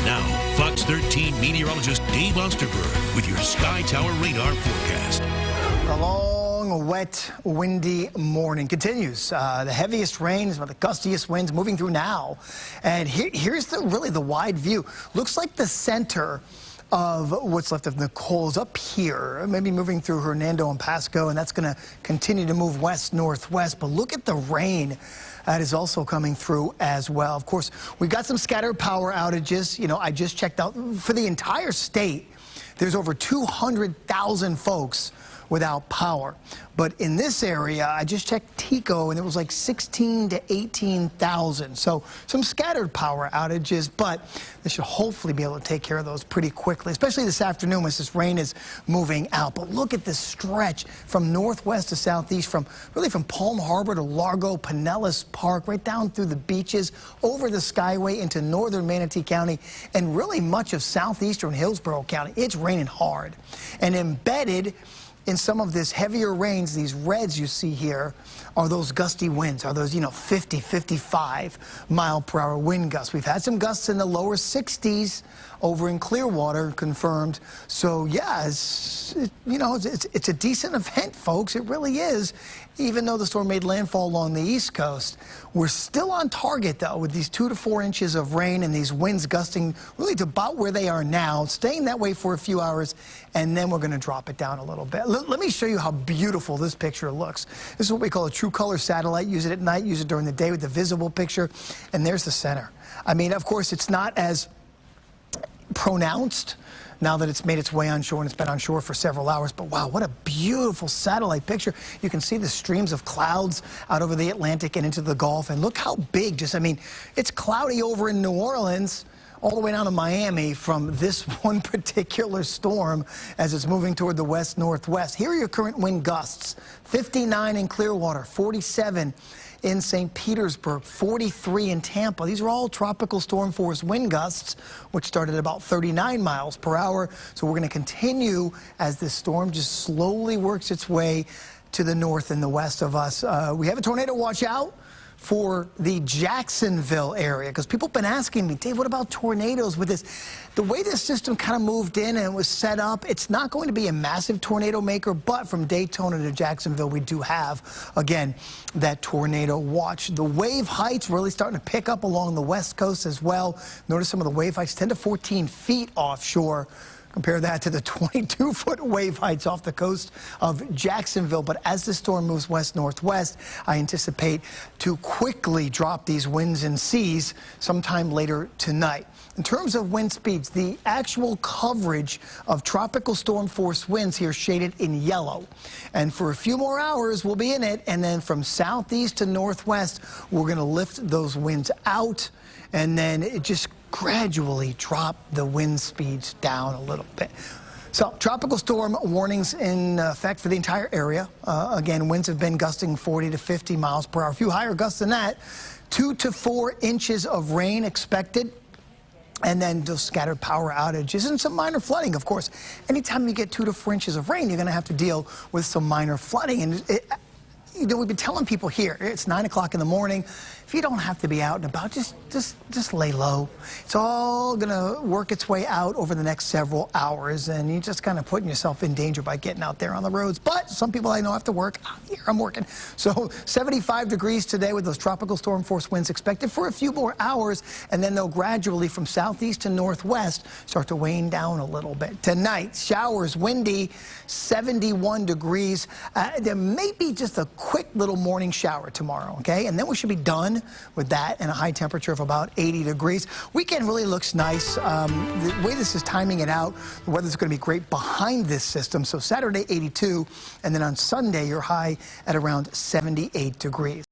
Now, Fox 13 meteorologist Dave Osterberg with your Sky Tower radar forecast. A long, wet, windy morning continues. The heaviest rain is one of the gustiest winds moving through now. And here's really the wide view. Looks like the center of what's left of Nicole is up here, maybe moving through Hernando and Pasco, and that's going to continue to move west-northwest. But look at the rain that is also coming through as well. Of course, we've got some scattered power outages. You know, I just checked out for the entire state. There's over 200,000 folks without power. But in this area, I just checked Tico, and it was like 16 to 18,000. So some scattered power outages, but they should hopefully be able to take care of those pretty quickly, especially this afternoon as this rain is moving out. But look at this stretch from northwest to southeast, from Palm Harbor to Largo, Pinellas Park, right down through the beaches, over the Skyway into northern Manatee County, and really much of southeastern Hillsborough County. It's raining hard. And embedded in some of this heavier rains, these reds you see here, are those gusty winds, are those, 50, 55 mile per hour wind gusts. We've had some gusts in the lower 60s over in Clearwater confirmed. So yeah, it's a decent event, folks. It really is. Even though the storm made landfall along the East Coast, we're still on target, though, with these 2 to 4 inches of rain and these winds gusting really to about where they are now, staying that way for a few hours, and then we're going to drop it down a little bit. Let me show you how beautiful this picture looks. This is what we call a true color satellite. Use it at night, use it during the day with the visible picture, and there's the center. I mean, of course, it's not as pronounced now that it's made its way onshore, and it's been onshore for several hours. But wow, what a beautiful satellite picture. You can see the streams of clouds out over the Atlantic and into the Gulf, and look how big. It's cloudy over in New Orleans all the way down to Miami from this one particular storm as it's moving toward the west-northwest. Here are your current wind gusts: 59 in Clearwater, 47 in St. Petersburg, 43 in Tampa. These are all tropical storm force wind gusts, which started at about 39 miles per hour. So we're going to continue as this storm just slowly works its way to the north and the west of us. We have a tornado watch out for the Jacksonville area, because people have been asking me, Dave, what about tornadoes with this? The way this system kind of moved in and was set up, it's not going to be a massive tornado maker, but from Daytona to Jacksonville, we do have, again, that tornado watch. The wave heights really starting to pick up along the west coast as well. Notice some of the wave heights, 10 to 14 feet offshore. Compare that to the 22-foot wave heights off the coast of Jacksonville. But as the storm moves west-northwest, I anticipate to quickly drop these winds and seas sometime later tonight. In terms of wind speeds, the actual coverage of tropical storm force winds here shaded in yellow. And for a few more hours, we'll be in it. And then from southeast to northwest, we're going to lift those winds out. And then it just gradually drop the wind speeds down a little bit. So tropical storm warnings in effect for the entire area. Again, winds have been gusting 40 to 50 miles per hour. A few higher gusts than that. 2 to 4 inches of rain expected. And then those scattered power outages and some minor flooding, of course. Anytime you get 2 to 4 inches of rain, you're going to have to deal with some minor flooding. And we've been telling people here, it's 9 o'clock in the morning. If you don't have to be out and about, just lay low. It's all going to work its way out over the next several hours, and you're just kind of putting yourself in danger by getting out there on the roads. But some people I know have to work. Here, I'm working. So 75 degrees today with those tropical storm force winds expected for a few more hours, and then they'll gradually from southeast to northwest start to wane down a little bit. Tonight, showers, windy, 71 degrees. There may be just a quick little morning shower tomorrow, okay? And then we should be done with that and a high temperature of about 80 degrees. Weekend really looks nice. The way this is timing it out, the weather's going to be great behind this system. So Saturday, 82, and then on Sunday, you're high at around 78 degrees.